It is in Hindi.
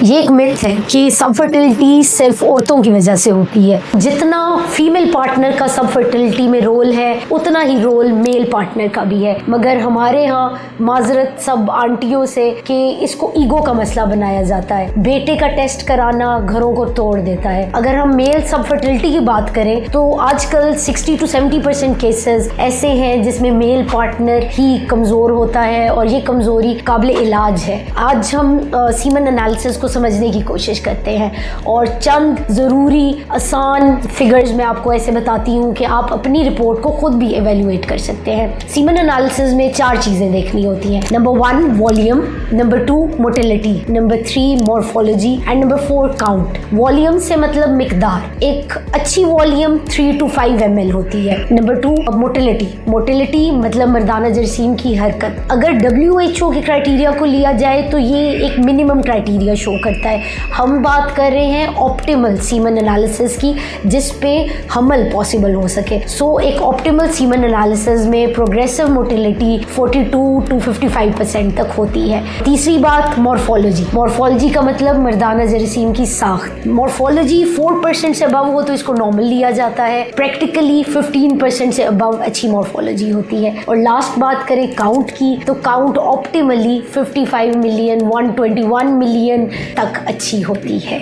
ये एक मिथ है कि सब फर्टिलिटी सिर्फ औरतों की वजह से होती है। जितना फीमेल पार्टनर का सब फर्टिलिटी में रोल है उतना ही रोल मेल पार्टनर का भी है, मगर हमारे यहाँ माजरत सब आंटियों से कि इसको ईगो का मसला बनाया जाता है। बेटे का टेस्ट कराना घरों को तोड़ देता है। अगर हम मेल सब फर्टिलिटी की बात करें तो आजकल 60 to 70% केसेस ऐसे हैं जिसमें मेल पार्टनर ही कमज़ोर होता है और ये कमज़ोरी काबिल इलाज है। आज हम सीमन एनालिसिस को समझने की कोशिश करते हैं और चंद ज़रूरी आसान फिगर्स मैं आपको ऐसे बताती हूँ कि आप अपनी रिपोर्ट को खुद भी एवेल्युएट कर सकते हैं। सीमन एनालिसिस में 4 चीज़ें देखनी होती हैं। Number 1 volume, number 2 motility, number 3 morphology and number 4 count. Volume से मतलब मिकदार। एक अच्छी वॉल्यूम 3 to 5 ml होती है। Number 2 motility. मोटिलिटी मतलब मर्दाना जरासीम की हरकत। अगर WHO के क्राइटेरिया को लिया जाए तो ये एक मिनिमम क्राइटेरिया शो करता है। हम बात कर रहे हैं ऑप्टिमल सीमन एनालिसिस की जिस पे हमल पॉसिबल हो सके। सो एक ऑप्टिमल सीमन एनालिसिस में प्रोग्रेसिव मोटिलिटी 42 to 55% तक होती है। तीसरी बात मॉर्फोलॉजी। मॉर्फोलॉजी का मतलब मर्दाना जरासीम की साख्त। मॉर्फोलॉजी 4% से अबव हो तो इसको नॉर्मल लिया जाता है। प्रैक्टिकली 15% से अबव अच्छी मॉर्फोलॉजी होती है। और लास्ट बात करें काउंट की तो काउंट ऑप्टिमली 55 मिलियन 121 मिलियन तक अच्छी होती है।